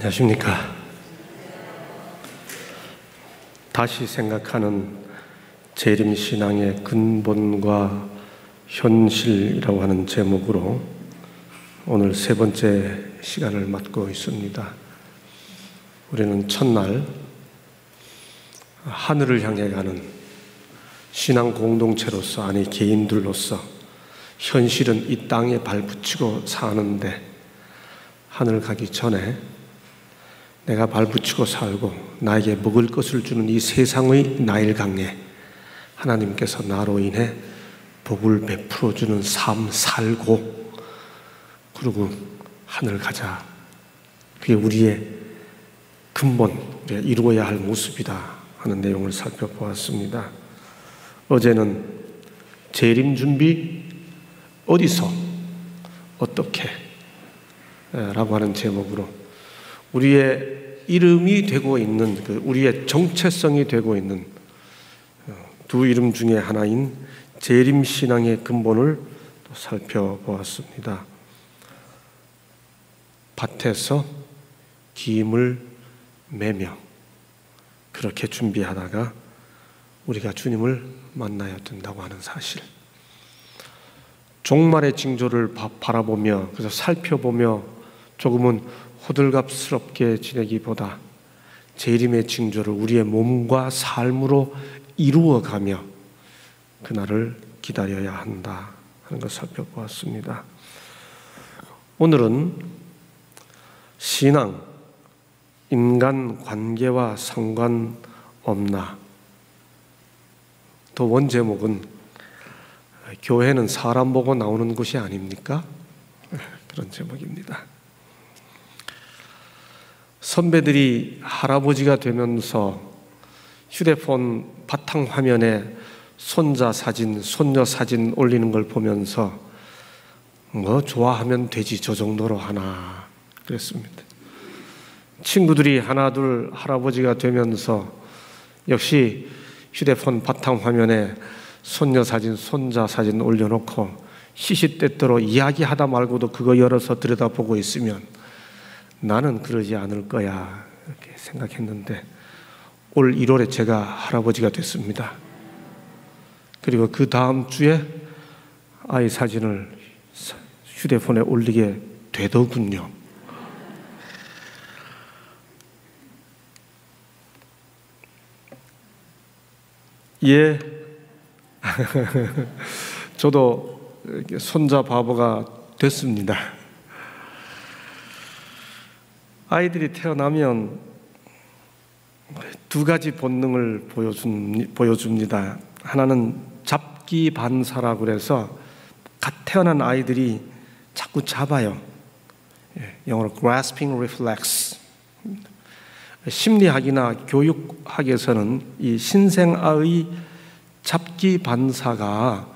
안녕하십니까. 다시 생각하는 재림신앙의 근본과 현실이라고 하는 제목으로 오늘 세 번째 시간을 맡고 있습니다. 우리는 첫날 하늘을 향해 가는 신앙 공동체로서, 아니 개인들로서 현실은 이 땅에 발붙이고 사는데, 하늘 가기 전에 내가 발붙이고 살고 나에게 먹을 것을 주는 이 세상의 나일강에 하나님께서 나로 인해 복을 베풀어 주는 삶 살고, 그리고 하늘 가자. 그게 우리의 근본, 우리가 이루어야 할 모습이다 하는 내용을 살펴보았습니다. 어제는 재림 준비 어디서 어떻게 라고 하는 제목으로 우리의 이름이 되고 있는, 우리의 정체성이 되고 있는 두 이름 중에 하나인 재림신앙의 근본을 또 살펴보았습니다. 밭에서 기임을 매며 그렇게 준비하다가 우리가 주님을 만나야 된다고 하는 사실, 종말의 징조를 바라보며, 그래서 살펴보며 조금은 호들갑스럽게 지내기보다 재림의 징조를 우리의 몸과 삶으로 이루어가며 그날을 기다려야 한다 하는 것을 살펴보았습니다. 오늘은 신앙, 인간 관계와 상관없나? 또 원제목은 교회는 사람 보고 나오는 곳이 아닙니까? 그런 제목입니다. 선배들이 할아버지가 되면서 휴대폰 바탕화면에 손자 사진, 손녀 사진 올리는 걸 보면서 뭐 좋아하면 되지, 저 정도로 하나 그랬습니다. 친구들이 하나둘 할아버지가 되면서 역시 휴대폰 바탕화면에 손녀 사진, 손자 사진 올려놓고 시시때때로 이야기하다 말고도 그거 열어서 들여다보고 있으면 나는 그러지 않을 거야 이렇게 생각했는데, 올 1월에 제가 할아버지가 됐습니다. 그리고 그 다음 주에 아이 사진을 휴대폰에 올리게 되더군요. 예, 저도 손자 바보가 됐습니다. 아이들이 태어나면 두 가지 본능을 보여줍니다. 하나는 잡기 반사라고 그래서 갓 태어난 아이들이 자꾸 잡아요. 영어로 grasping reflex. 심리학이나 교육학에서는 이 신생아의 잡기 반사가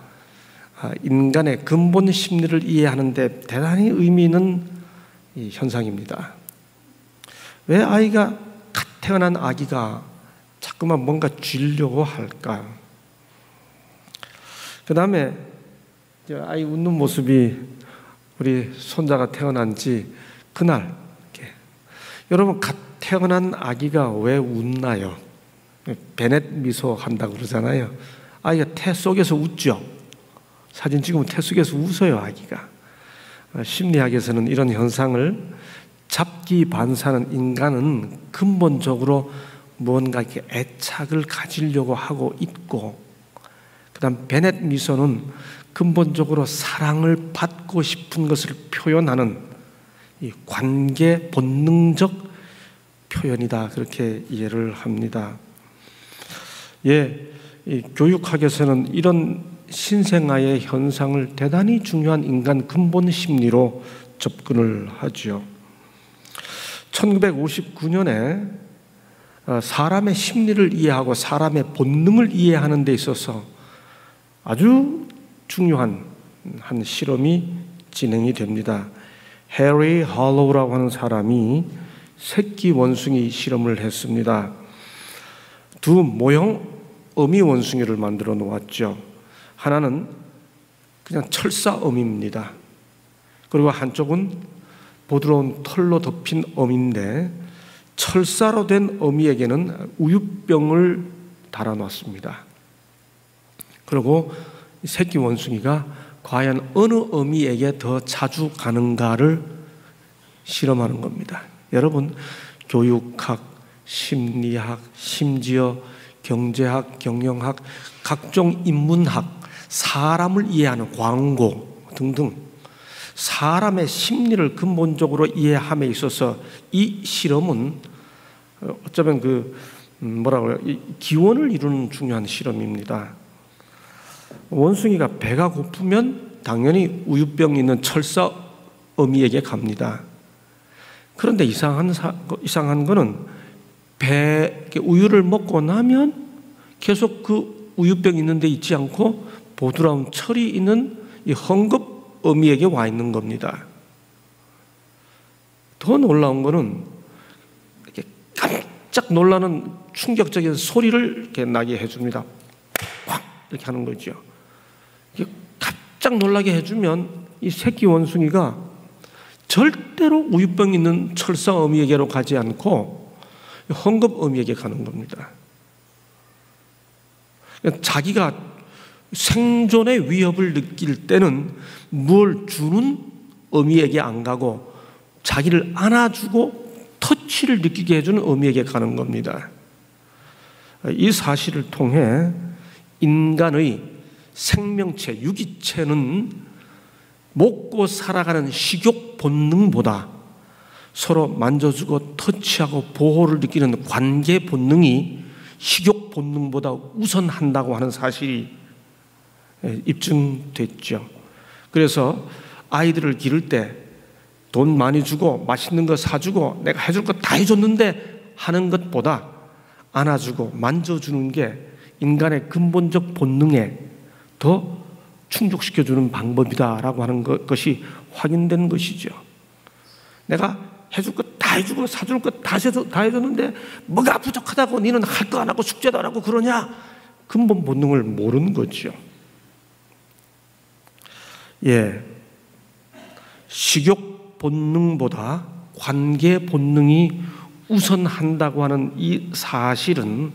인간의 근본 심리를 이해하는 데 대단히 의미 있는 이 현상입니다. 왜 아이가 갓 태어난 아기가 자꾸만 뭔가 쥐려고 할까? 그 다음에 아이 웃는 모습이, 우리 손자가 태어난 지 그날, 여러분 갓 태어난 아기가 왜 웃나요? 베넷 미소 한다고 그러잖아요. 아이가 태 속에서 웃죠. 사진 찍으면 태 속에서 웃어요, 아기가. 심리학에서는 이런 현상을 잡기 반사는 인간은 근본적으로 뭔가 이렇게 애착을 가지려고 하고 있고, 그 다음 베넷 미소는 근본적으로 사랑을 받고 싶은 것을 표현하는 이 관계 본능적 표현이다, 그렇게 이해를 합니다. 예, 이 교육학에서는 이런 신생아의 현상을 대단히 중요한 인간 근본 심리로 접근을 하죠. 1959년에 사람의 심리를 이해하고 사람의 본능을 이해하는 데 있어서 아주 중요한 한 실험이 진행이 됩니다. 해리 할로우라고 하는 사람이 새끼 원숭이 실험을 했습니다. 두 모형 어미 원숭이를 만들어 놓았죠. 하나는 그냥 철사 어미입니다. 그리고 한쪽은 부드러운 털로 덮인 어미인데 철사로 된 어미에게는 우유병을 달아놨습니다. 그리고 새끼 원숭이가 과연 어느 어미에게 더 자주 가는가를 실험하는 겁니다. 여러분, 교육학, 심리학, 심지어 경제학, 경영학, 각종 인문학, 사람을 이해하는 광고 등등 사람의 심리를 근본적으로 이해함에 있어서 이 실험은 어쩌면 기원을 이루는 중요한 실험입니다. 원숭이가 배가 고프면 당연히 우유병 있는 철사 어미에게 갑니다. 그런데 이상한 거는 우유를 먹고 나면 계속 그 우유병 있는 데 있지 않고 부드러운 철이 있는 이 헝겊 어미에게 와 있는 겁니다. 더 놀라운 거는 이렇게 깜짝 놀라는 충격적인 소리를 이렇게 나게 해줍니다. 꽉 이렇게 하는 거죠. 깜짝 놀라게 해주면 이 새끼 원숭이가 절대로 우유병 있는 철사 어미에게로 가지 않고 헝겊 어미에게 가는 겁니다. 자기가 생존의 위협을 느낄 때는 뭘 주는 어미에게 안 가고 자기를 안아주고 터치를 느끼게 해주는 어미에게 가는 겁니다. 이 사실을 통해 인간의 생명체, 유기체는 먹고 살아가는 식욕 본능보다 서로 만져주고 터치하고 보호를 느끼는 관계 본능이 식욕 본능보다 우선한다고 하는 사실이 입증됐죠. 그래서 아이들을 기를 때 돈 많이 주고 맛있는 거 사주고 내가 해줄 거 다 해줬는데 하는 것보다 안아주고 만져주는 게 인간의 근본적 본능에 더 충족시켜주는 방법이다라고 하는 것이 확인된 것이죠. 내가 해줄 거 다 해주고 사줄 거 다 해줬는데 뭐가 부족하다고 니는 할 거 안 하고 숙제도 안 하고 그러냐? 근본 본능을 모르는 거죠. 식욕 본능보다 관계 본능이 우선한다고 하는 이 사실은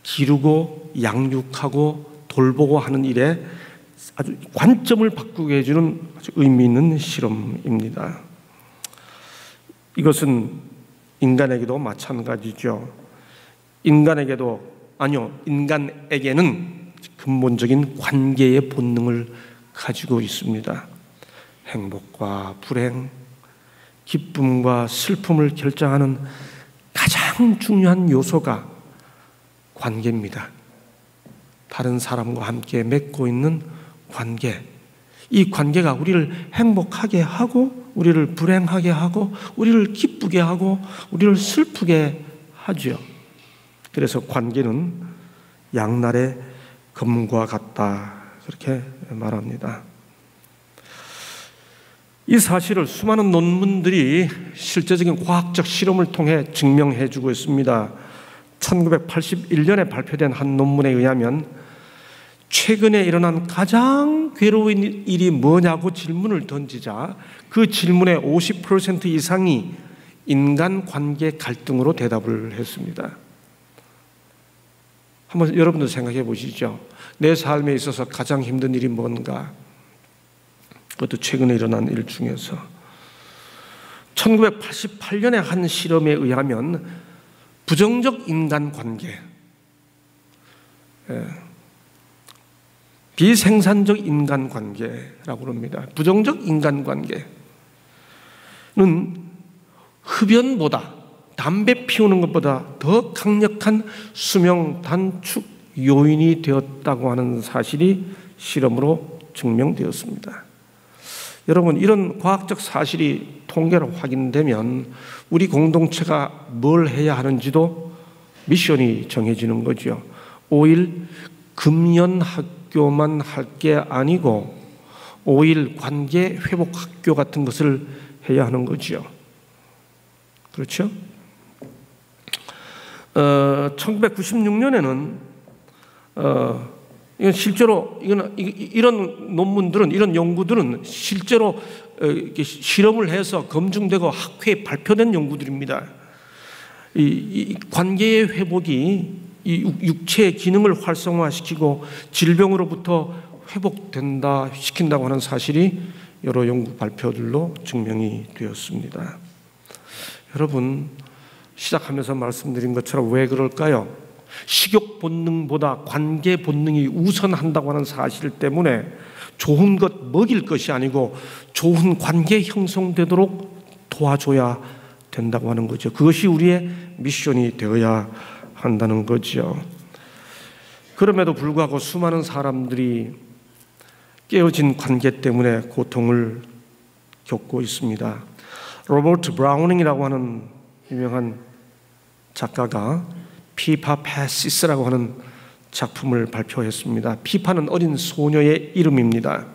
기르고 양육하고 돌보고 하는 일에 아주 관점을 바꾸게 해주는 아주 의미 있는 실험입니다. 이것은 인간에게도 마찬가지죠. 인간에게는 근본적인 관계의 본능을 가지고 있습니다. 행복과 불행, 기쁨과 슬픔을 결정하는 가장 중요한 요소가 관계입니다. 다른 사람과 함께 맺고 있는 관계. 이 관계가 우리를 행복하게 하고 우리를 불행하게 하고 우리를 기쁘게 하고 우리를 슬프게 하죠. 그래서 관계는 양날의 검과 같다, 그렇게 말합니다. 이 사실을 수많은 논문들이 실제적인 과학적 실험을 통해 증명해 주고 있습니다. 1981년에 발표된 한 논문에 의하면 최근에 일어난 가장 괴로운 일이 뭐냐고 질문을 던지자 그 질문의 50% 이상이 인간관계 갈등으로 대답을 했습니다. 한번 여러분도 생각해 보시죠. 내 삶에 있어서 가장 힘든 일이 뭔가? 그것도 최근에 일어난 일 중에서 1988년에 한 실험에 의하면 부정적 인간관계, 비생산적 인간관계라고 합니다. 부정적 인간관계는 흡연보다, 담배 피우는 것보다 더 강력한 수명 단축 요인이 되었다고 하는 사실이 실험으로 증명되었습니다. 여러분, 이런 과학적 사실이 통계로 확인되면 우리 공동체가 뭘 해야 하는지도 미션이 정해지는 거죠. 5일 금연 학교만 할 게 아니고 5일 관계 회복 학교 같은 것을 해야 하는 거죠. 그렇죠? 1996년에는 이건 실제로 이런 논문들은, 이런 연구들은 실제로 이렇게 실험을 해서 검증되고 학회에 발표된 연구들입니다. 이 관계의 회복이 이 육체의 기능을 활성화시키고 질병으로부터 회복된다 시킨다고 하는 사실이 여러 연구 발표들로 증명이 되었습니다. 여러분, 시작하면서 말씀드린 것처럼 왜 그럴까요? 식욕 본능보다 관계 본능이 우선한다고 하는 사실 때문에 좋은 것 먹일 것이 아니고 좋은 관계 형성되도록 도와줘야 된다고 하는 거죠. 그것이 우리의 미션이 되어야 한다는 거죠. 그럼에도 불구하고 수많은 사람들이 깨어진 관계 때문에 고통을 겪고 있습니다. 로버트 브라우닝이라고 하는 유명한 작가가 피파 패시스라고 하는 작품을 발표했습니다. 피파는 어린 소녀의 이름입니다.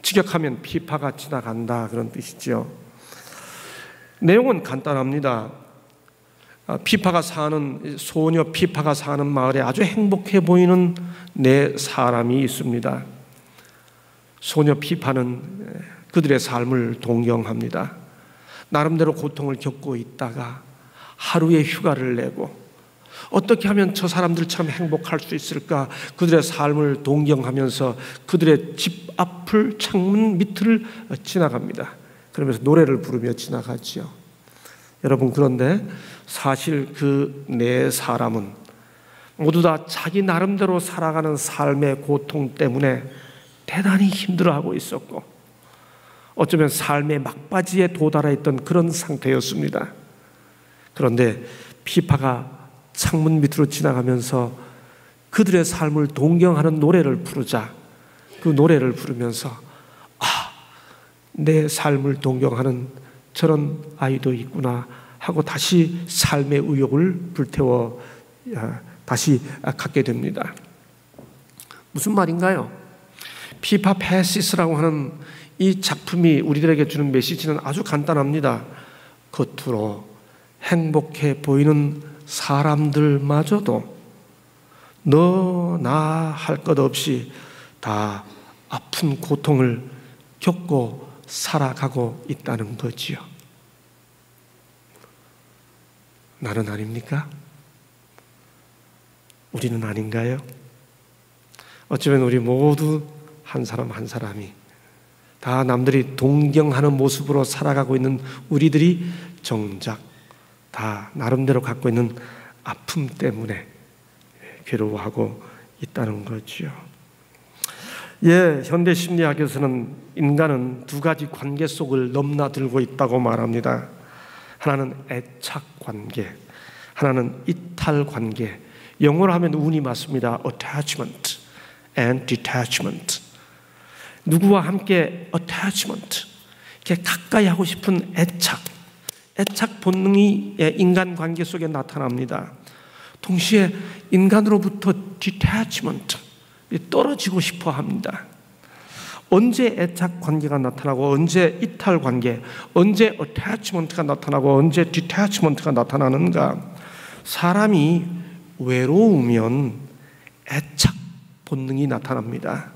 직역하면 피파가 지나간다, 그런 뜻이죠. 내용은 간단합니다. 피파가 사는, 소녀 피파가 사는 마을에 아주 행복해 보이는 네 사람이 있습니다. 소녀 피파는 그들의 삶을 동경합니다. 나름대로 고통을 겪고 있다가 하루의 휴가를 내고 어떻게 하면 저 사람들처럼 행복할 수 있을까, 그들의 삶을 동경하면서 그들의 집 앞을, 창문 밑을 지나갑니다. 그러면서 노래를 부르며 지나가지요. 여러분, 그런데 사실 그 네 사람은 모두 다 자기 나름대로 살아가는 삶의 고통 때문에 대단히 힘들어하고 있었고, 어쩌면 삶의 막바지에 도달해 있던 그런 상태였습니다. 그런데 피파가 창문 밑으로 지나가면서 그들의 삶을 동경하는 노래를 부르자, 그 노래를 부르면서 내 삶을 동경하는 저런 아이도 있구나 하고 다시 삶의 의욕을 불태워 다시 갖게 됩니다. 무슨 말인가요? 피파 패시스라고 하는 이 작품이 우리들에게 주는 메시지는 아주 간단합니다. 겉으로 행복해 보이는 사람들마저도 너 나 할 것 없이 다 아픈 고통을 겪고 살아가고 있다는 거지요. 나는 아닙니까? 우리는 아닌가요? 어쩌면 우리 모두 한 사람 한 사람이 다 남들이 동경하는 모습으로 살아가고 있는 우리들이 정작 다 나름대로 갖고 있는 아픔 때문에 괴로워하고 있다는 거죠. 현대 심리학에서는 인간은 두 가지 관계 속을 넘나들고 있다고 말합니다. 하나는 애착 관계, 하나는 이탈 관계. 영어로 하면 운이 맞습니다. attachment and detachment. 누구와 함께 attachment, 이렇게 가까이 하고 싶은 애착 본능이 인간 관계 속에 나타납니다. 동시에 인간으로부터 detachment, 떨어지고 싶어 합니다. 언제 애착 관계가 나타나고 언제 이탈 관계, 언제 attachment가 나타나고 언제 detachment가 나타나는가? 사람이 외로우면 애착 본능이 나타납니다.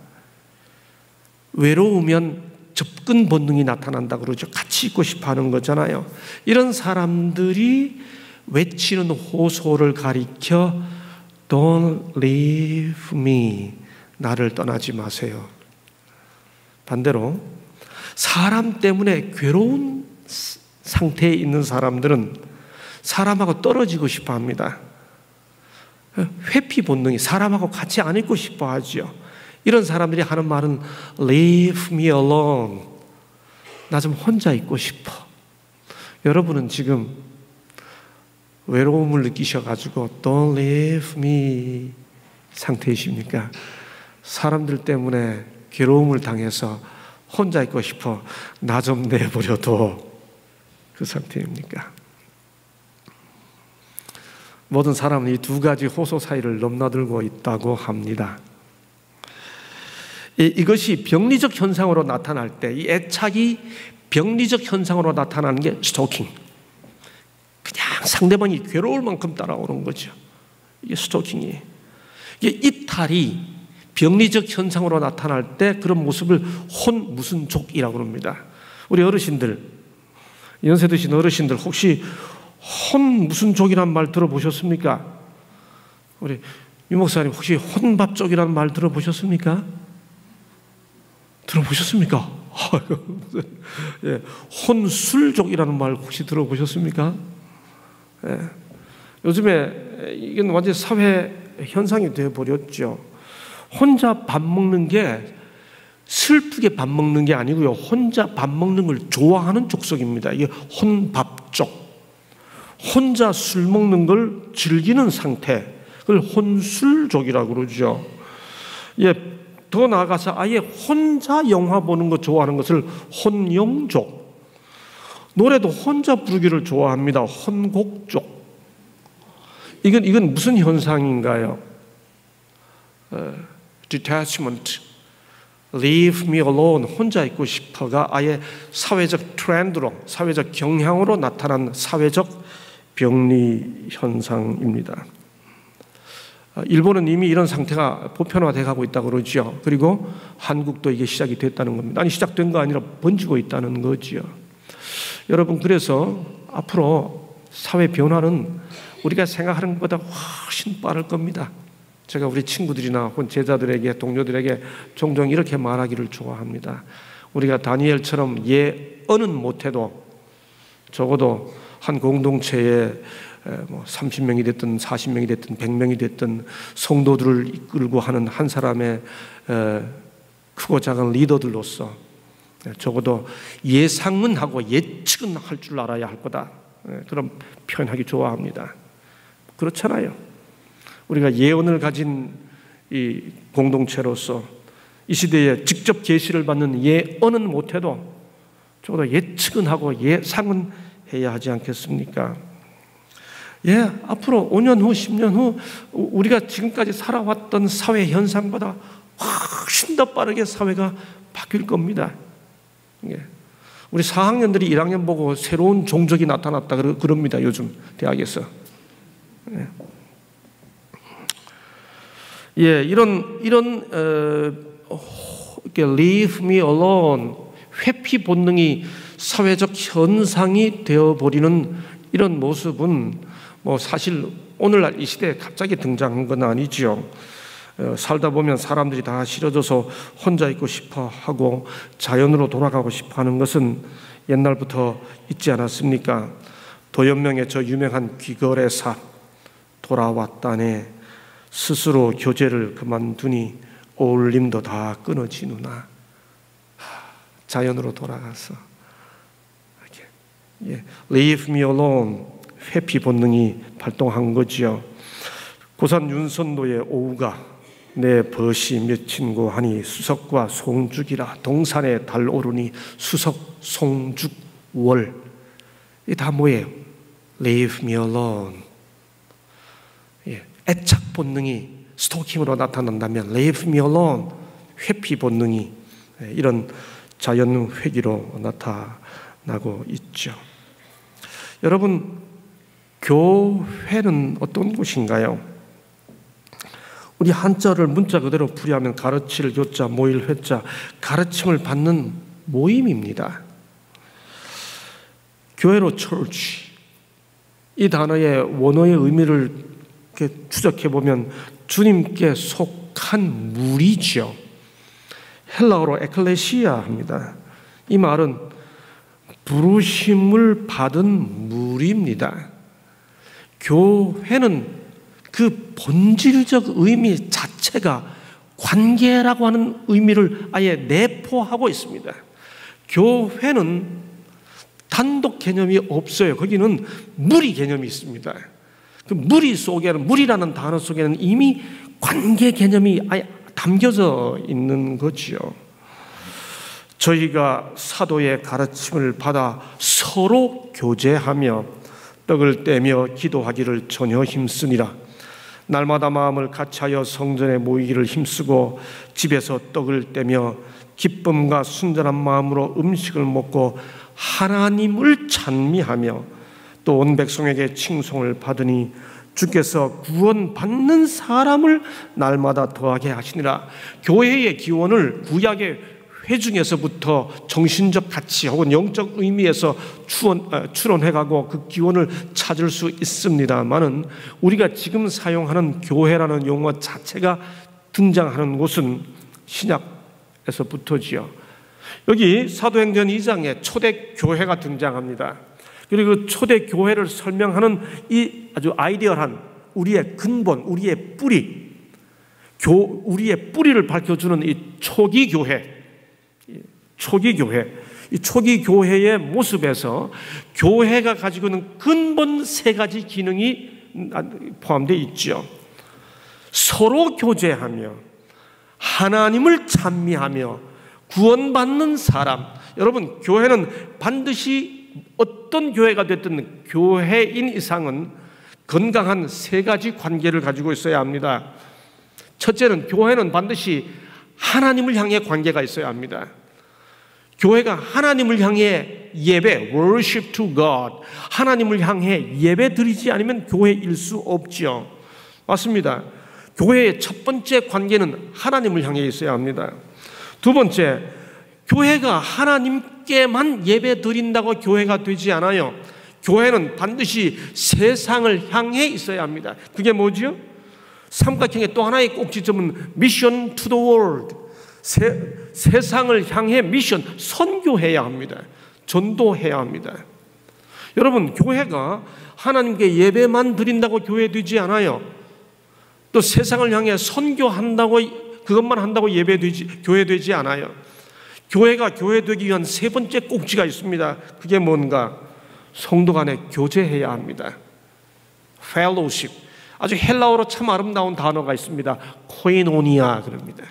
외로우면 접근 본능이 나타난다 그러죠. 같이 있고 싶어 하는 거잖아요. 이런 사람들이 외치는 호소를 가리켜 Don't leave me, 나를 떠나지 마세요. 반대로 사람 때문에 괴로운 상태에 있는 사람들은 사람하고 떨어지고 싶어 합니다. 회피 본능이 사람하고 같이 안 있고 싶어 하죠. 이런 사람들이 하는 말은 Leave me alone, 나 좀 혼자 있고 싶어. 여러분은 지금 외로움을 느끼셔가지고 Don't leave me 상태이십니까? 사람들 때문에 괴로움을 당해서 혼자 있고 싶어, 나 좀 내버려둬, 그 상태입니까? 모든 사람은 이 두 가지 호소 사이를 넘나들고 있다고 합니다. 이것이 병리적 현상으로 나타날 때, 이 애착이 병리적 현상으로 나타나는 게 스토킹. 그냥 상대방이 괴로울 만큼 따라오는 거죠. 이게 스토킹이에요. 이게 이탈이 병리적 현상으로 나타날 때 그런 모습을 혼 무슨 족이라고 합니다. 우리 어르신들, 연세 드신 어르신들 혹시 혼 무슨 족이라는 말 들어보셨습니까? 우리 유 목사님 혹시 혼밥족이라는 말 들어보셨습니까? 들어보셨습니까? 예, 혼술족이라는 말 혹시 들어보셨습니까? 예, 요즘에 이건 완전 사회 현상이 되어버렸죠. 혼자 밥 먹는 게 슬프게 밥 먹는 게 아니고요, 혼자 밥 먹는 걸 좋아하는 족속입니다. 이게 혼밥족, 혼자 술 먹는 걸 즐기는 상태, 그걸 혼술족이라고 그러죠. 예, 더 나아가서 아예 혼자 영화 보는 거 좋아하는 것을 혼영족, 노래도 혼자 부르기를 좋아합니다. 혼곡족. 이건 무슨 현상인가요? detachment, leave me alone, 혼자 있고 싶어가 아예 사회적 트렌드로, 사회적 경향으로 나타난 사회적 병리 현상입니다. 일본은 이미 이런 상태가 보편화되어 가고 있다고 그러죠. 그리고 한국도 이게 시작이 됐다는 겁니다. 아니, 시작된 거 아니라 번지고 있다는 거죠. 여러분, 그래서 앞으로 사회 변화는 우리가 생각하는 것보다 훨씬 빠를 겁니다. 제가 우리 친구들이나 혹은 제자들에게, 동료들에게 종종 이렇게 말하기를 좋아합니다. 우리가 다니엘처럼 예언은 못해도 적어도 한 공동체에 30명이 됐든 40명이 됐든 100명이 됐든 성도들을 이끌고 하는 한 사람의 크고 작은 리더들로서 적어도 예상은 하고 예측은 할 줄 알아야 할 거다, 그런 표현하기 좋아합니다. 그렇잖아요. 우리가 예언을 가진 이 공동체로서 이 시대에 직접 계시를 받는 예언은 못해도 적어도 예측은 하고 예상은 해야 하지 않겠습니까? 예, 앞으로 5년 후, 10년 후 우리가 지금까지 살아왔던 사회 현상보다 훨씬 더 빠르게 사회가 바뀔 겁니다. 예. 우리 4학년들이 1학년 보고 새로운 종족이 나타났다 그럽니다. 요즘 대학에서. 예. 예, 이런 이렇게 leave me alone, 회피 본능이 사회적 현상이 되어버리는 이런 모습은 사실 오늘날 이 시대에 갑자기 등장한 건 아니죠. 살다 보면 사람들이 다 싫어져서 혼자 있고 싶어 하고 자연으로 돌아가고 싶어 하는 것은 옛날부터 있지 않았습니까? 도연명의 저 유명한 귀거래사, 돌아왔다네 스스로 교제를 그만두니 어울림도 다 끊어지누나. 자연으로 돌아가서 예, leave me alone, 회피 본능이 발동한 거지요. 고산 윤선도의 오우가 내 벗이 맺힌고 하니 수석과 송죽이라. 동산에 달 오르니 수석, 송죽, 월. 이게 다 뭐예요? leave me alone. 예, 애착 본능이 스토킹으로 나타난다면 leave me alone, 회피 본능이 이런 자연 회귀로 나타나고 있죠. 여러분, 교회는 어떤 곳인가요? 우리 한자를 문자 그대로 풀이하면 가르칠 교자, 모일 회자, 가르침을 받는 모임입니다. 교회로 church, 이 단어의 원어의 의미를 이렇게 추적해 보면 주님께 속한 무리죠. 헬라어로 에클레시아 합니다. 이 말은 부르심을 받은 무리입니다. 교회는 그 본질적 의미 자체가 관계라고 하는 의미를 아예 내포하고 있습니다. 교회는 단독 개념이 없어요. 거기는 무리 개념이 있습니다. 그 무리 속에는, 무리라는 단어 속에는 이미 관계 개념이 아예 담겨져 있는 거지요. 저희가 사도의 가르침을 받아 서로 교제하며 떡을 떼며 기도하기를 전혀 힘쓰니라. 날마다 마음을 같이하여 성전에 모이기를 힘쓰고 집에서 떡을 떼며 기쁨과 순전한 마음으로 음식을 먹고 하나님을 찬미하며 또 온 백성에게 칭송을 받으니 주께서 구원받는 사람을 날마다 더하게 하시니라. 교회의 기원을 구약의 회중에서부터 정신적 가치 혹은 영적 의미에서 추론해가고 그 기원을 찾을 수 있습니다만은, 우리가 지금 사용하는 교회라는 용어 자체가 등장하는 곳은 신약에서부터지요. 여기 사도행전 2장에 초대교회가 등장합니다. 그리고 그 초대교회를 설명하는 이 아주 아이디얼한 우리의 근본, 우리의 뿌리, 우리의 뿌리를 밝혀주는 이 초기교회, 이 초기교회의 모습에서 교회가 가지고 있는 근본 세 가지 기능이 포함되어 있죠. 서로 교제하며, 하나님을 찬미하며, 구원받는 사람. 여러분, 교회는 반드시 어떤 교회가 됐든 교회인 이상은 건강한 세 가지 관계를 가지고 있어야 합니다. 첫째는, 교회는 반드시 하나님을 향해 관계가 있어야 합니다. 교회가 하나님을 향해 예배, worship to God, 하나님을 향해 예배 드리지 않으면 교회일 수 없죠. 맞습니다. 교회의 첫 번째 관계는 하나님을 향해 있어야 합니다. 두 번째, 교회가 하나님께만 예배 드린다고 교회가 되지 않아요. 교회는 반드시 세상을 향해 있어야 합니다. 그게 뭐지요? 삼각형의 또 하나의 꼭지점은 Mission to the world. 세상을 향해 미션, 선교해야 합니다. 전도해야 합니다. 여러분, 교회가 하나님께 예배만 드린다고 교회 되지 않아요. 또 세상을 향해 선교한다고, 그것만 한다고 교회 되지 않아요. 교회가 교회 되기 위한 세 번째 꼭지가 있습니다. 그게 뭔가? 성도 간에 교제해야 합니다. fellowship. 아주 헬라어로 참 아름다운 단어가 있습니다. 코이노니아 그럽니다.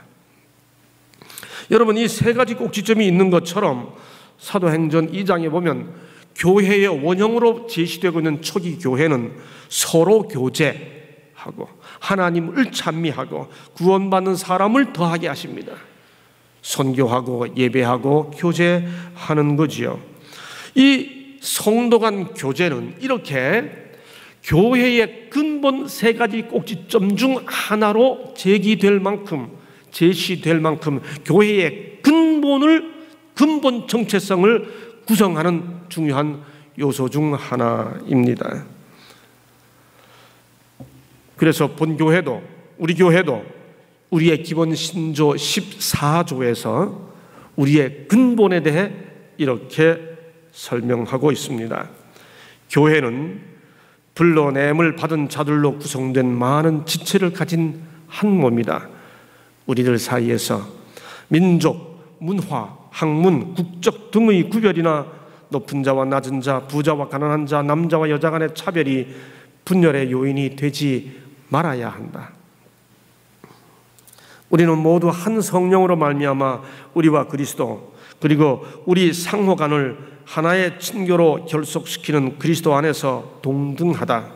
여러분, 이 세 가지 꼭지점이 있는 것처럼 사도행전 2장에 보면 교회의 원형으로 제시되고 있는 초기 교회는 서로 교제하고 하나님을 찬미하고 구원받는 사람을 더하게 하십니다. 선교하고 예배하고 교제하는 거지요. 이 성도 간 교제는 이렇게 교회의 근본 세 가지 꼭지점 중 하나로 제시될 만큼 교회의 근본 정체성을 구성하는 중요한 요소 중 하나입니다. 그래서 본교회도, 우리 교회도 우리의 기본 신조 14조에서 우리의 근본에 대해 이렇게 설명하고 있습니다. 교회는 불러냄을 받은 자들로 구성된 많은 지체를 가진 한 몸이다. 우리들 사이에서 민족, 문화, 학문, 국적 등의 구별이나 높은 자와 낮은 자, 부자와 가난한 자, 남자와 여자 간의 차별이 분열의 요인이 되지 말아야 한다. 우리는 모두 한 성령으로 말미암아 우리와 그리스도, 그리고 우리 상호 간을 하나의 친교로 결속시키는 그리스도 안에서 동등하다.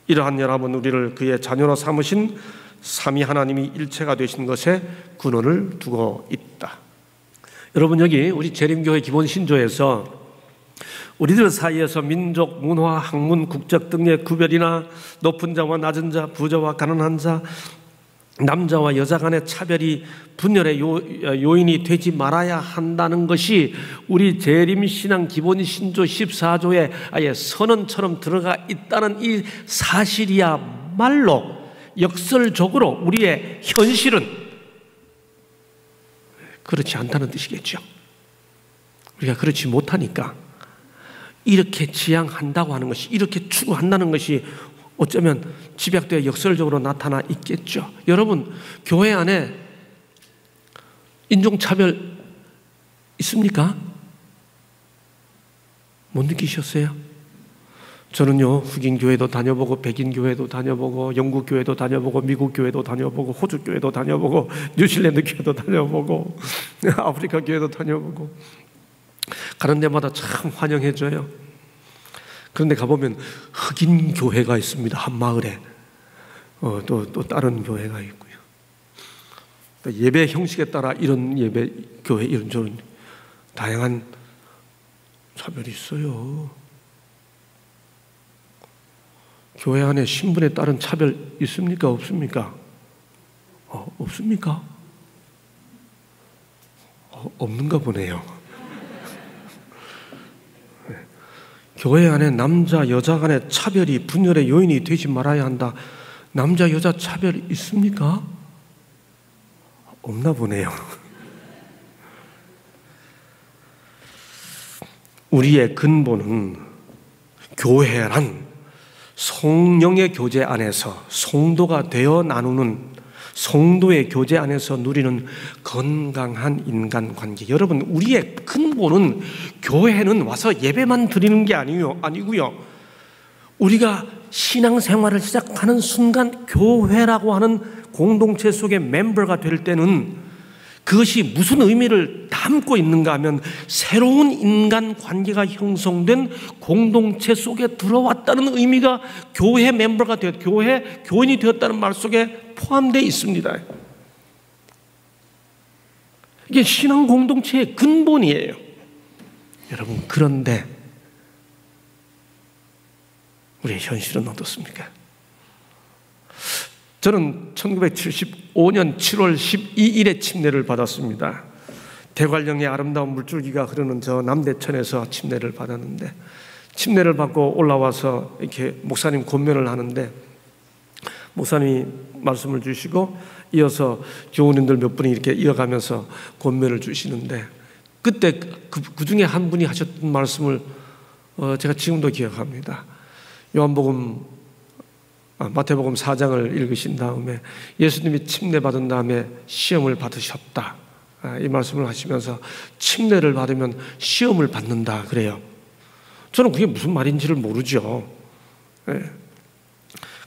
이러한 연합은 우리를 그의 자녀로 삼으신 삼위 하나님이 일체가 되신 것에 근원을 두고 있다. 여러분, 여기 우리 재림교회 기본 신조에서 우리들 사이에서 민족, 문화, 학문, 국적 등의 구별이나 높은 자와 낮은 자, 부자와 가난한 자, 남자와 여자 간의 차별이 분열의 요인이 되지 말아야 한다는 것이 우리 재림신앙 기본 신조 14조에 아예 선언처럼 들어가 있다는 이 사실이야말로 역설적으로 우리의 현실은 그렇지 않다는 뜻이겠죠. 우리가 그렇지 못하니까 이렇게 지향한다고 하는 것이, 이렇게 추구한다는 것이 어쩌면 집약되어 역설적으로 나타나 있겠죠. 여러분, 교회 안에 인종차별 있습니까? 못 느끼셨어요? 저는요, 흑인 교회도 다녀보고 백인 교회도 다녀보고 영국 교회도 다녀보고 미국 교회도 다녀보고 호주 교회도 다녀보고 뉴질랜드 교회도 다녀보고 아프리카 교회도 다녀보고 가는 데마다 참 환영해줘요. 그런데 가보면 흑인 교회가 있습니다. 한 마을에 또 다른 교회가 있고요. 예배 형식에 따라 이런 예배 교회 이런 저런 다양한 차별이 있어요. 교회 안에 신분에 따른 차별 있습니까? 없습니까? 없습니까? 없는가 보네요. 교회 안에 남자, 여자 간의 차별이 분열의 요인이 되지 말아야 한다. 남자, 여자 차별 있습니까? 없나 보네요. 우리의 근본은 교회란 성령의 교제 안에서 성도가 되어 나누는 성도의 교제 안에서 누리는 건강한 인간관계. 여러분, 우리의 근본은 교회는 와서 예배만 드리는 게 아니고요. 우리가 신앙생활을 시작하는 순간 교회라고 하는 공동체 속의 멤버가 될 때는 그것이 무슨 의미를 담고 있는가 하면 새로운 인간관계가 형성된 공동체 속에 들어왔다는 의미가 교회 멤버가 되었, 교인이 되었다는 말 속에 포함되어 있습니다. 이게 신앙 공동체의 근본이에요. 여러분, 그런데 우리의 현실은 어떻습니까? 저는 1975년 7월 12일에 침례를 받았습니다. 대관령의 아름다운 물줄기가 흐르는 저 남대천에서 침례를 받았는데, 침례를 받고 올라와서 이렇게 목사님 권면을 하는데, 목사님이 말씀을 주시고 이어서 교우님들 몇 분이 이렇게 이어가면서 권면을 주시는데, 그때 그 중에 한 분이 하셨던 말씀을 제가 지금도 기억합니다. 마태복음 4장을 읽으신 다음에 예수님이 침례 받은 다음에 시험을 받으셨다, 이 말씀을 하시면서 침례를 받으면 시험을 받는다 그래요. 저는 그게 무슨 말인지를 모르죠.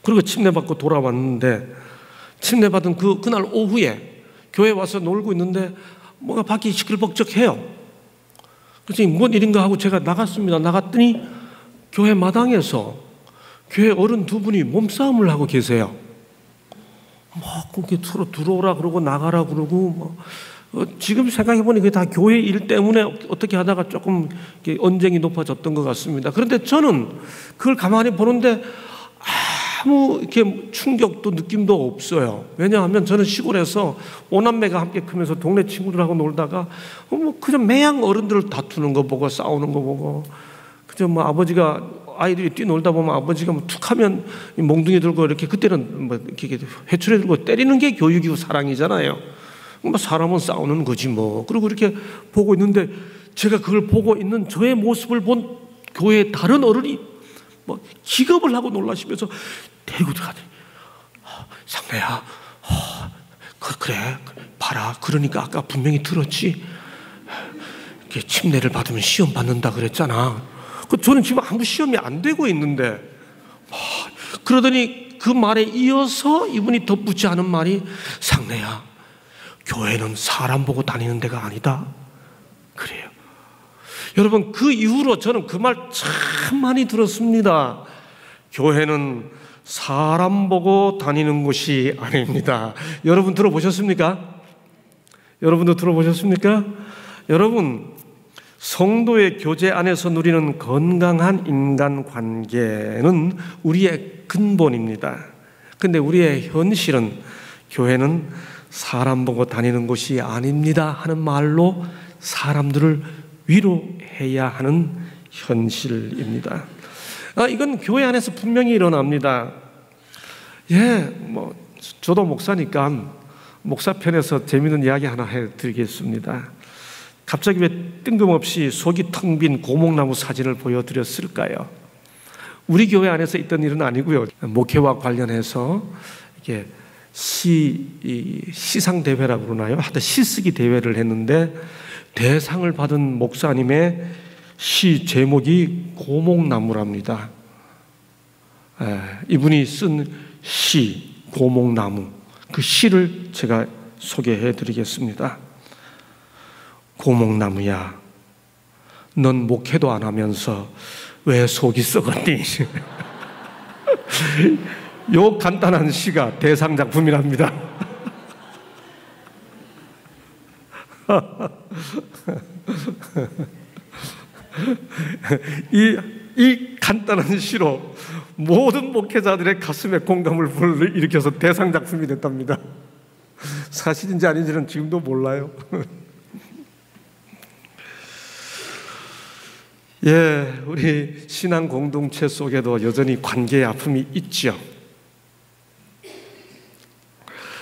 그리고 침례 받고 돌아왔는데, 침례 받은 그날 오후에 교회 와서 놀고 있는데 뭔가 밖이 시끌벅적해요. 그래서 뭔 일인가 하고 제가 나갔습니다. 나갔더니 교회 마당에서 교회 어른 두 분이 몸싸움을 하고 계세요. 막 그렇게 서로 들어오라 그러고 나가라 그러고, 지금 생각해보니 그게 다 교회 일 때문에 어떻게 하다가 조금 언쟁이 높아졌던 것 같습니다. 그런데 저는 그걸 가만히 보는데 아무 이렇게 충격도 느낌도 없어요. 왜냐하면 저는 시골에서 오남매가 함께 크면서 동네 친구들하고 놀다가 그저 매양 어른들 다투는 거 보고 싸우는 거 보고, 그저 아버지가 아이들이 뛰놀다 보면 아버지가 툭하면 몽둥이 들고 이렇게, 그때는 이렇게 회초리 들고 때리는 게 교육이고 사랑이잖아요. 사람은 싸우는 거지 뭐. 그리고 이렇게 보고 있는데, 제가 그걸 보고 있는 저의 모습을 본 교회의 다른 어른이 기겁을 하고 놀라시면서 데리고 들어가더니, 상래야, 그래 봐라, 그러니까 아까 분명히 들었지, 이렇게 침례를 받으면 시험 받는다 그랬잖아. 저는 지금 아무 시험이 안 되고 있는데, 그러더니 그 말에 이어서 이분이 덧붙지 않은 말이, 상래야, 교회는 사람 보고 다니는 데가 아니다 그래요. 여러분, 그 이후로 저는 그 말 참 많이 들었습니다. 교회는 사람 보고 다니는 곳이 아닙니다. 여러분 들어보셨습니까? 여러분도 들어보셨습니까? 여러분, 성도의 교제 안에서 누리는 건강한 인간관계는 우리의 근본입니다. 그런데 우리의 현실은 교회는 사람 보고 다니는 곳이 아닙니다 하는 말로 사람들을 위로해야 하는 현실입니다. 이건 교회 안에서 분명히 일어납니다. 저도 목사니까 목사편에서 재미있는 이야기 하나 해드리겠습니다. 갑자기 왜 뜬금없이 속이 텅 빈 고목나무 사진을 보여드렸을까요? 우리 교회 안에서 있던 일은 아니고요. 목회와 관련해서 이렇게 시상 대회라고 그러나요? 하여튼 시쓰기 대회를 했는데, 대상을 받은 목사님의 시 제목이 고목나무랍니다. 이분이 쓴 시 고목나무, 그 시를 제가 소개해 드리겠습니다. 고목나무야, 넌 목회도 안 하면서 왜 속이 썩었니? 요 간단한 시가 대상 작품이랍니다. 이 간단한 시로 모든 목회자들의 가슴에 공감을 불러일으켜서 대상 작품이 됐답니다. 사실인지 아닌지는 지금도 몰라요. 예, 우리 신앙 공동체 속에도 여전히 관계의 아픔이 있죠.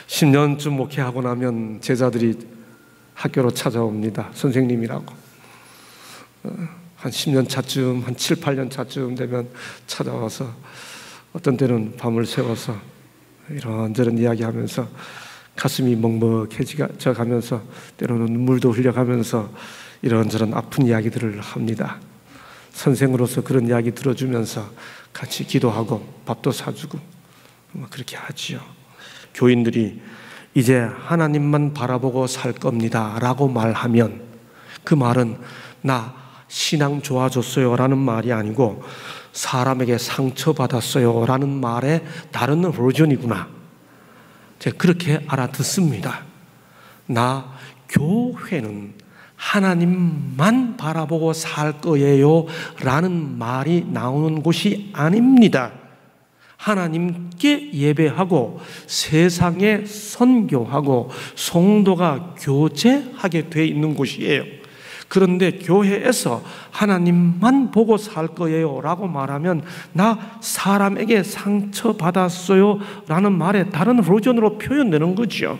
10년쯤 목회하고 나면 제자들이 학교로 찾아옵니다. 선생님이라고. 한 10년 차쯤, 한 7, 8년 차쯤 되면 찾아와서 어떤 때는 밤을 새워서 이런저런 이야기하면서 가슴이 먹먹해져 가면서 때로는 눈물도 흘려가면서 이런저런 아픈 이야기들을 합니다. 선생으로서 그런 이야기 들어주면서 같이 기도하고 밥도 사주고 그렇게 하지요. 교인들이 이제 하나님만 바라보고 살 겁니다 라고 말하면 그 말은 나 신앙 좋아졌어요 라는 말이 아니고 사람에게 상처받았어요 라는 말의 다른 버전이구나, 제가 그렇게 알아듣습니다. 나 교회는 하나님만 바라보고 살 거예요 라는 말이 나오는 곳이 아닙니다. 하나님께 예배하고 세상에 선교하고 성도가 교제하게 되어 있는 곳이에요. 그런데 교회에서 하나님만 보고 살 거예요 라고 말하면 나 사람에게 상처받았어요 라는 말의 다른 버전으로 표현되는 거죠.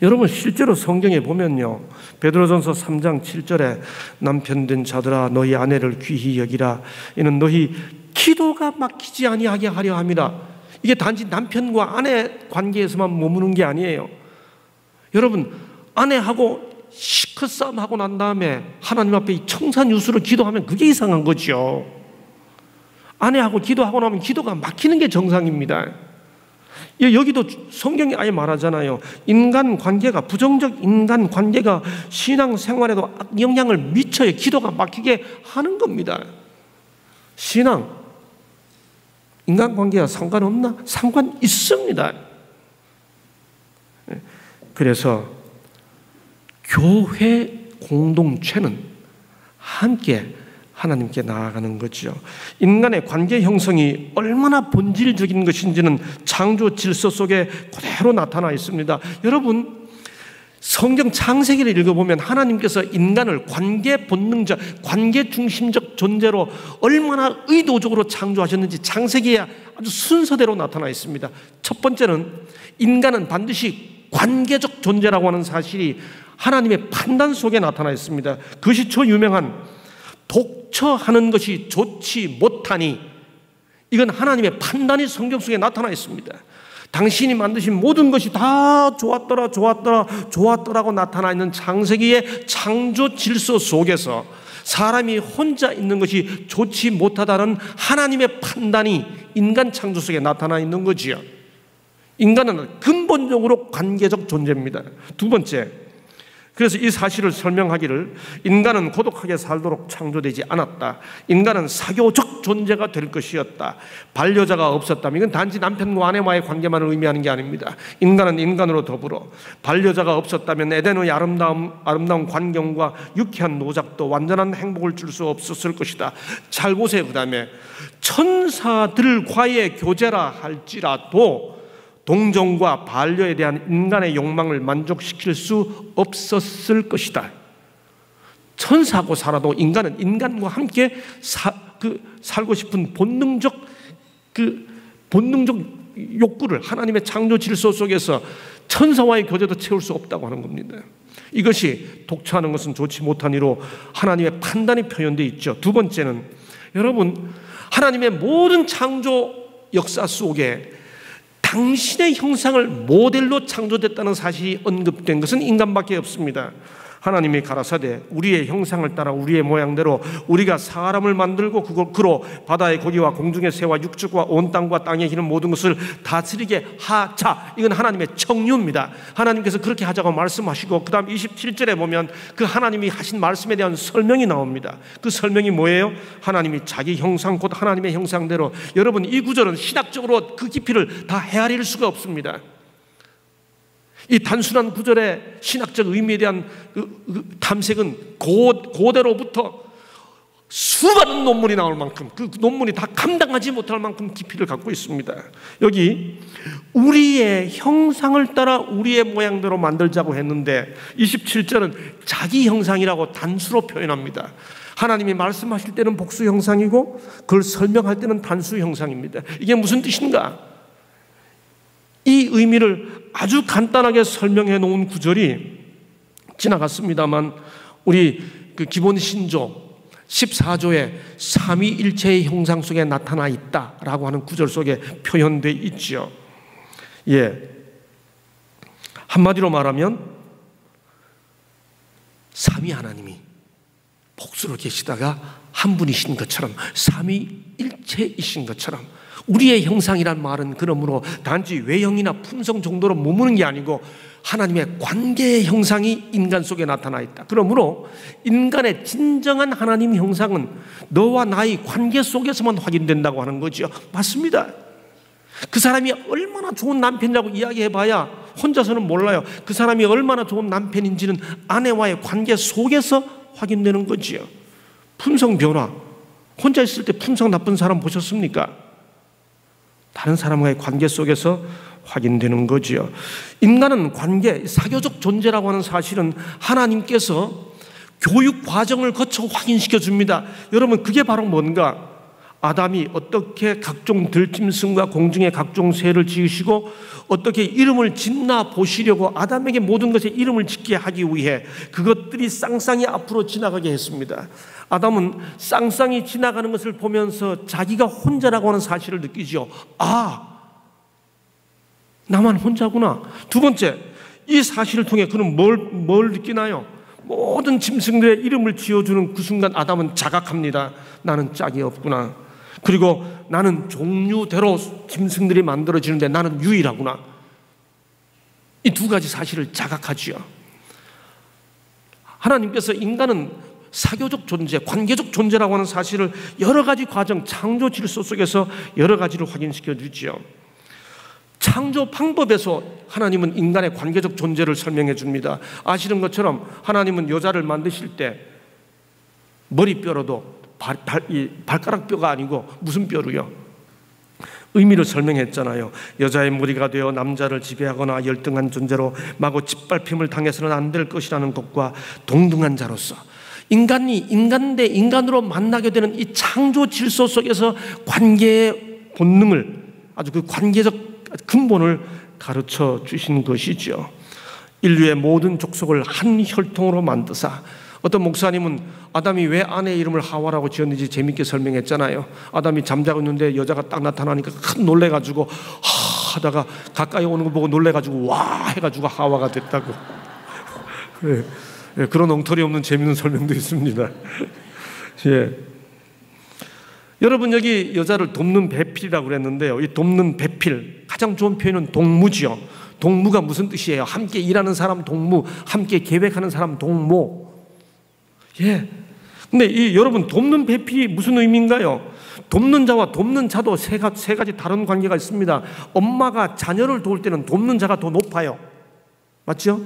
여러분, 실제로 성경에 보면요, 베드로전서 3장 7절에 남편 된 자들아 너희 아내를 귀히 여기라. 이는 너희 기도가 막히지 아니하게 하려 함이라. 이게 단지 남편과 아내 관계에서만 머무는 게 아니에요. 여러분, 아내하고 시컷 싸움하고 난 다음에 하나님 앞에 청산유수로 기도하면 그게 이상한 거죠. 아내하고 기도하고 나면 기도가 막히는 게 정상입니다. 여기도 성경이 아예 말하잖아요. 인간 관계가, 부정적 인간 관계가 신앙생활에도 영향을 미쳐요. 기도가 막히게 하는 겁니다. 신앙, 인간관계와 상관없나? 상관 있습니다. 그래서 교회 공동체는 함께 하나님께 나아가는 거죠. 인간의 관계 형성이 얼마나 본질적인 것인지는 창조 질서 속에 그대로 나타나 있습니다. 여러분, 성경 창세기를 읽어보면 하나님께서 인간을 관계 본능적, 관계 중심적 존재로 얼마나 의도적으로 창조하셨는지 창세기에 아주 순서대로 나타나 있습니다. 첫 번째는 인간은 반드시 관계적 존재라고 하는 사실이 하나님의 판단 속에 나타나 있습니다. 그것이 저 유명한 독처하는 것이 좋지 못하니, 이건 하나님의 판단이 성경 속에 나타나 있습니다. 당신이 만드신 모든 것이 다 좋았더라고 나타나 있는 창세기의 창조 질서 속에서 사람이 혼자 있는 것이 좋지 못하다는 하나님의 판단이 인간 창조 속에 나타나 있는 거지요. 인간은 근본적으로 관계적 존재입니다. 두 번째, 그래서 이 사실을 설명하기를 인간은 고독하게 살도록 창조되지 않았다. 인간은 사교적 존재가 될 것이었다. 반려자가 없었다면, 이건 단지 남편과 아내와의 관계만을 의미하는 게 아닙니다. 인간은 인간으로 더불어 반려자가 없었다면 에덴의 아름다운 광경과 유쾌한 노작도 완전한 행복을 줄 수 없었을 것이다. 잘 보세요. 그 다음에 천사들과의 교제라 할지라도 동정과 반려에 대한 인간의 욕망을 만족시킬 수 없었을 것이다. 천사하고 살아도 인간은 인간과 함께 살고 싶은 본능적 욕구를 하나님의 창조 질서 속에서 천사와의 교제도 채울 수 없다고 하는 겁니다. 이것이 독처하는 것은 좋지 못한 이로 하나님의 판단이 표현되어 있죠. 두 번째는, 여러분, 하나님의 모든 창조 역사 속에 당신의 형상을 모델로 창조됐다는 사실이 언급된 것은 인간밖에 없습니다. 하나님이 가라사대 우리의 형상을 따라 우리의 모양대로 우리가 사람을 만들고 그로 바다의 고기와 공중의 새와 육축과 온 땅과 땅에 기는 모든 것을 다스리게 하자. 이건 하나님의 청유입니다. 하나님께서 그렇게 하자고 말씀하시고, 그 다음 27절에 보면 그 하나님이 하신 말씀에 대한 설명이 나옵니다. 그 설명이 뭐예요? 하나님이 자기 형상 곧 하나님의 형상대로. 여러분, 이 구절은 신학적으로 그 깊이를 다 헤아릴 수가 없습니다. 이 단순한 구절의 신학적 의미에 대한 탐색은 고대로부터 수많은 논문이 나올 만큼, 그 논문이 다 감당하지 못할 만큼 깊이를 갖고 있습니다. 여기 우리의 형상을 따라 우리의 모양대로 만들자고 했는데 27절은 자기 형상이라고 단수로 표현합니다. 하나님이 말씀하실 때는 복수 형상이고 그걸 설명할 때는 단수 형상입니다. 이게 무슨 뜻인가? 이 의미를 아주 간단하게 설명해 놓은 구절이 지나갔습니다만 우리 그 기본 신조 14조에 삼위일체의 형상 속에 나타나 있다라고 하는 구절 속에 표현되어 있죠. 예, 한마디로 말하면 삼위 하나님이 복수로 계시다가 한 분이신 것처럼 삼위일체이신 것처럼 우리의 형상이란 말은 그러므로 단지 외형이나 품성 정도로 머무는 게 아니고 하나님의 관계의 형상이 인간 속에 나타나 있다. 그러므로 인간의 진정한 하나님 형상은 너와 나의 관계 속에서만 확인된다고 하는 거죠. 맞습니다. 그 사람이 얼마나 좋은 남편이라고 이야기해봐야 혼자서는 몰라요. 그 사람이 얼마나 좋은 남편인지는 아내와의 관계 속에서 확인되는 거지요. 품성 변화, 혼자 있을 때 품성 나쁜 사람 보셨습니까? 다른 사람과의 관계 속에서 확인되는 거지요. 인간은 관계, 사교적 존재라고 하는 사실은 하나님께서 교육 과정을 거쳐 확인시켜 줍니다. 여러분, 그게 바로 뭔가? 아담이 어떻게 각종 들짐승과 공중의 각종 새를 지으시고 어떻게 이름을 짓나 보시려고 아담에게 모든 것에 이름을 짓게 하기 위해 그것들이 쌍쌍이 앞으로 지나가게 했습니다. 아담은 쌍쌍이 지나가는 것을 보면서 자기가 혼자라고 하는 사실을 느끼죠. 아, 나만 혼자구나. 두 번째, 이 사실을 통해 그는 뭘 느끼나요? 모든 짐승들의 이름을 지어주는 그 순간 아담은 자각합니다. 나는 짝이 없구나. 그리고 나는 종류대로 짐승들이 만들어지는데 나는 유일하구나. 이 두 가지 사실을 자각하지요. 하나님께서 인간은 사교적 존재, 관계적 존재라고 하는 사실을 여러 가지 과정, 창조 질서 속에서 여러 가지를 확인시켜 주지요. 창조 방법에서 하나님은 인간의 관계적 존재를 설명해 줍니다. 아시는 것처럼 하나님은 여자를 만드실 때 머리뼈로도 발가락 뼈가 아니고 무슨 뼈로요? 의미를 설명했잖아요. 여자의 무리가 되어 남자를 지배하거나 열등한 존재로 마구 짓밟힘을 당해서는 안 될 것이라는 것과 동등한 자로서 인간이 인간 대 인간으로 만나게 되는 이 창조 질서 속에서 관계의 본능을, 아주 그 관계적 근본을 가르쳐 주신 것이죠. 인류의 모든 족속을 한 혈통으로 만드사, 어떤 목사님은 아담이 왜 아내의 이름을 하와라고 지었는지 재밌게 설명했잖아요. 아담이 잠자고 있는데 여자가 딱 나타나니까 큰 놀래가지고 하다가 가까이 오는 거 보고 놀래가지고 와 해가지고 하와가 됐다고. 예, 그런 엉터리 없는 재밌는 설명도 있습니다. 예. 여러분, 여기 여자를 돕는 배필이라고 그랬는데요. 이 돕는 배필, 가장 좋은 표현은 동무지요. 동무가 무슨 뜻이에요? 함께 일하는 사람 동무, 함께 계획하는 사람 동무. 예. 근데 이 여러분, 돕는 배필이 무슨 의미인가요? 돕는 자와 돕는 자도 세 가지 다른 관계가 있습니다. 엄마가 자녀를 도울 때는 돕는 자가 더 높아요. 맞죠?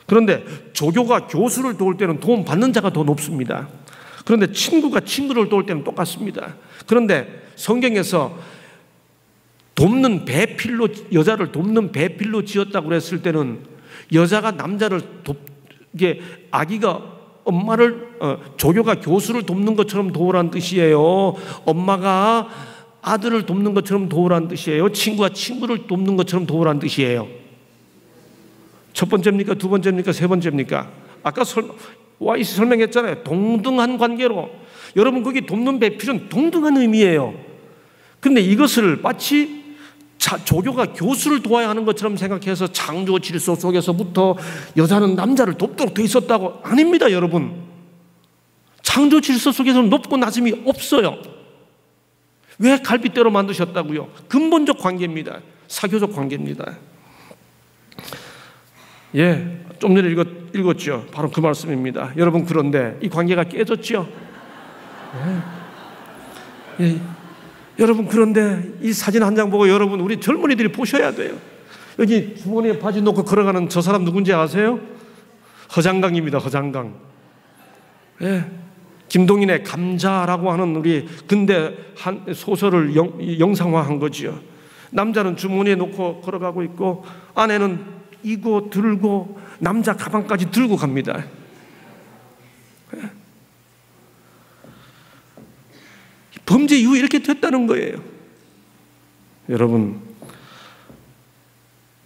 그런데 조교가 교수를 도울 때는 도움 받는 자가 더 높습니다. 그런데 친구가 친구를 도울 때는 똑같습니다. 그런데 성경에서 돕는 배필로, 여자를 돕는 배필로 지었다고 그랬을 때는 여자가 남자를 이게 아기가 엄마를 조교가 교수를 돕는 것처럼 도우라는 뜻이에요. 엄마가 아들을 돕는 것처럼 도우라는 뜻이에요. 친구가 친구를 돕는 것처럼 도우라는 뜻이에요. 첫 번째입니까? 두 번째입니까? 세 번째입니까? 아까 YC 설명했잖아요. 동등한 관계로. 여러분, 거기 돕는 배필은 동등한 의미예요. 그런데 이것을 마치 조교가 교수를 도와야 하는 것처럼 생각해서 창조 질서 속에서부터 여자는 남자를 돕도록 돼 있었다고. 아닙니다, 여러분. 창조 질서 속에서는 높고 낮음이 없어요. 왜 갈빗대로 만드셨다고요? 근본적 관계입니다. 사교적 관계입니다. 예, 좀 전에 읽었죠. 바로 그 말씀입니다. 여러분, 그런데 이 관계가 깨졌죠. 예. 여러분, 그런데 이 사진 한 장 보고 여러분, 우리 젊은이들이 보셔야 돼요. 여기 주머니에 바지 놓고 걸어가는 저 사람 누군지 아세요? 허장강입니다. 허장강. 예, 김동인의 감자라고 하는 우리 근대 한 소설을 영상화한 거지요. 남자는 주머니에 놓고 걸어가고 있고 아내는 이고 들고 남자 가방까지 들고 갑니다. 범죄 이후에 이렇게 됐다는 거예요. 여러분,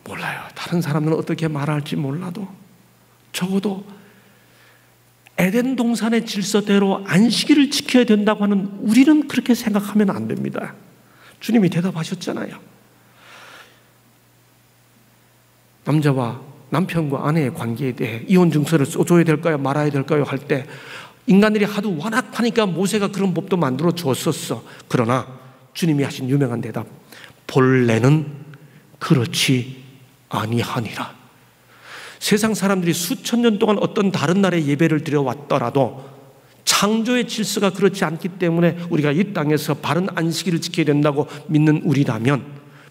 몰라요. 다른 사람들은 어떻게 말할지 몰라도 적어도 에덴 동산의 질서대로 안식일을 지켜야 된다고 하는 우리는 그렇게 생각하면 안 됩니다. 주님이 대답하셨잖아요. 남자와 남편과 아내의 관계에 대해 이혼 증서를 써줘야 될까요? 말아야 될까요? 할 때 인간들이 하도 완악하니까 모세가 그런 법도 만들어 주었었어. 그러나 주님이 하신 유명한 대답, 본래는 그렇지 아니하니라. 세상 사람들이 수천 년 동안 어떤 다른 나라의 예배를 드려왔더라도 창조의 질서가 그렇지 않기 때문에 우리가 이 땅에서 바른 안식일을 지켜야 된다고 믿는 우리라면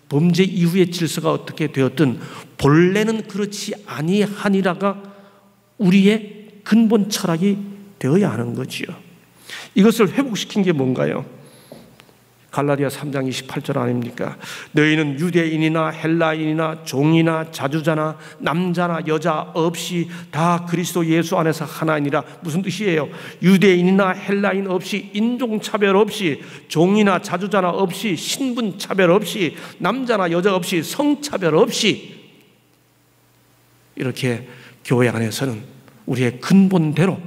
범죄 이후의 질서가 어떻게 되었든 본래는 그렇지 아니하니라가 우리의 근본 철학이 되어야 하는 거지요. 이것을 회복시킨 게 뭔가요? 갈라디아 3장 28절 아닙니까? 너희는 유대인이나 헬라인이나 종이나 자주자나 남자나 여자 없이 다 그리스도 예수 안에서 하나이니라. 무슨 뜻이에요? 유대인이나 헬라인 없이, 인종차별 없이, 종이나 자주자나 없이, 신분차별 없이, 남자나 여자 없이, 성차별 없이, 이렇게 교회 안에서는 우리의 근본대로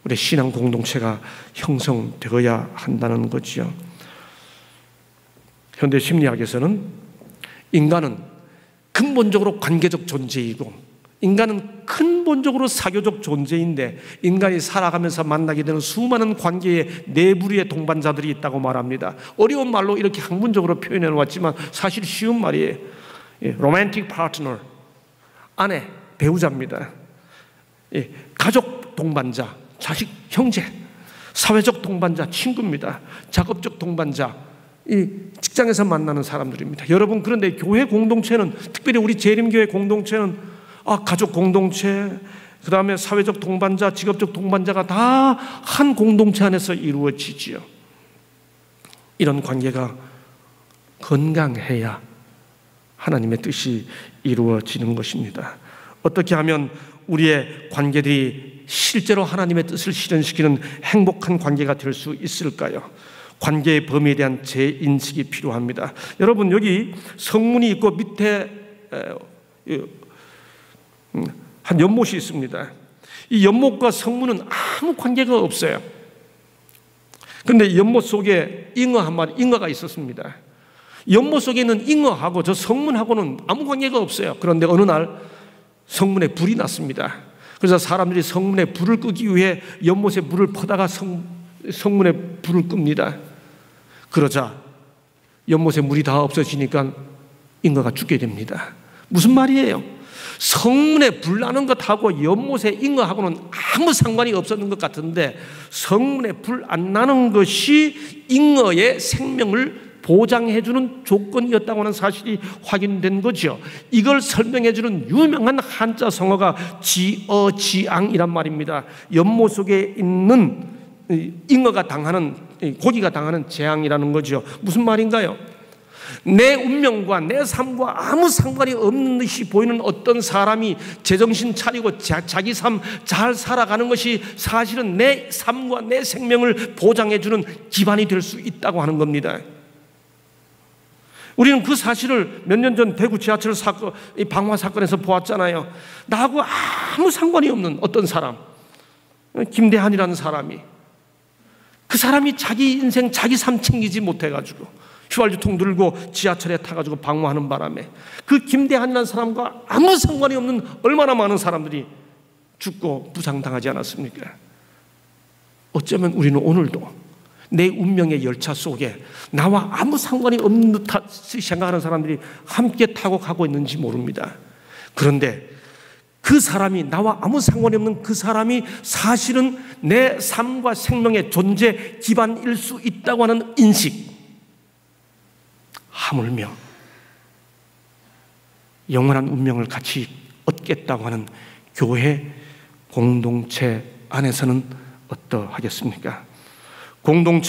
우리 신앙 공동체가 형성되어야 한다는 거지요. 현대 심리학에서는 인간은 근본적으로 관계적 존재이고 인간은 근본적으로 사교적 존재인데 인간이 살아가면서 만나게 되는 수많은 관계의 내부리의 동반자들이 있다고 말합니다. 어려운 말로 이렇게 학문적으로 표현해 놓았지만 사실 쉬운 말이에요. 로맨틱 파트너, 아내, 배우자입니다. 가족 동반자, 자식, 형제, 사회적 동반자, 친구입니다. 작업적 동반자, 이 직장에서 만나는 사람들입니다. 여러분, 그런데 교회 공동체는, 특별히 우리 재림교회 공동체는 가족 공동체, 그 다음에 사회적 동반자, 직업적 동반자가 다 한 공동체 안에서 이루어지지요. 이런 관계가 건강해야 하나님의 뜻이 이루어지는 것입니다. 어떻게 하면 우리의 관계들이 실제로 하나님의 뜻을 실현시키는 행복한 관계가 될 수 있을까요? 관계의 범위에 대한 재인식이 필요합니다. 여러분, 여기 성문이 있고 밑에 한 연못이 있습니다. 이 연못과 성문은 아무 관계가 없어요. 그런데 연못 속에 잉어가 있었습니다. 연못 속에 있는 잉어하고 저 성문하고는 아무 관계가 없어요. 그런데 어느 날 성문에 불이 났습니다. 그래서 사람들이 성문에 불을 끄기 위해 연못에 물을 퍼다가 성문에 불을 끕니다. 그러자 연못에 물이 다 없어지니까 잉어가 죽게 됩니다. 무슨 말이에요? 성문에 불 나는 것하고 연못에 잉어하고는 아무 상관이 없었는 것 같은데 성문에 불 안 나는 것이 잉어의 생명을 보장해주는 조건이었다고 하는 사실이 확인된 거죠. 이걸 설명해주는 유명한 한자 성어가 지어지앙이란 말입니다. 연못 속에 있는 잉어가 당하는, 고기가 당하는 재앙이라는 거죠. 무슨 말인가요? 내 운명과 내 삶과 아무 상관이 없는 듯이 보이는 어떤 사람이 제정신 차리고 자기 삶 잘 살아가는 것이 사실은 내 삶과 내 생명을 보장해주는 기반이 될 수 있다고 하는 겁니다. 우리는 그 사실을 몇 년 전 대구 지하철 사건, 방화 사건에서 보았잖아요. 나하고 아무 상관이 없는 어떤 사람, 김대한이라는 사람이, 그 사람이 자기 인생, 자기 삶 챙기지 못해가지고 휘발유통 들고 지하철에 타가지고 방화하는 바람에 그 김대한이라는 사람과 아무 상관이 없는 얼마나 많은 사람들이 죽고 부상당하지 않았습니까? 어쩌면 우리는 오늘도 내 운명의 열차 속에 나와 아무 상관이 없는 듯 생각하는 사람들이 함께 타고 가고 있는지 모릅니다. 그런데 그 사람이, 나와 아무 상관이 없는 그 사람이 사실은 내 삶과 생명의 존재 기반일 수 있다고 하는 인식, 하물며 영원한 운명을 같이 얻겠다고 하는 교회 공동체 안에서는 어떠하겠습니까? 공동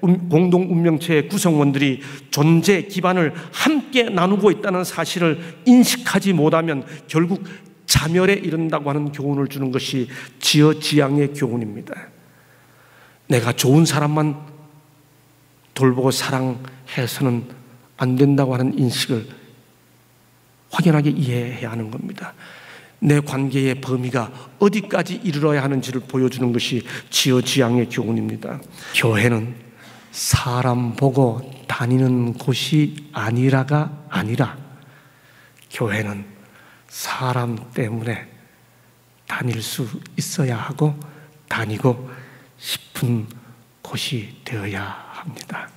운명체의 구성원들이 존재 기반을 함께 나누고 있다는 사실을 인식하지 못하면 결국 자멸에 이른다고 하는 교훈을 주는 것이 지어지양의 교훈입니다. 내가 좋은 사람만 돌보고 사랑해서는 안 된다고 하는 인식을 확연하게 이해해야 하는 겁니다. 내 관계의 범위가 어디까지 이르러야 하는지를 보여주는 것이 지어지양의 교훈입니다. 교회는 사람 보고 다니는 곳이 아니라가 아니라 교회는 사람 때문에 다닐 수 있어야 하고 다니고 싶은 곳이 되어야 합니다.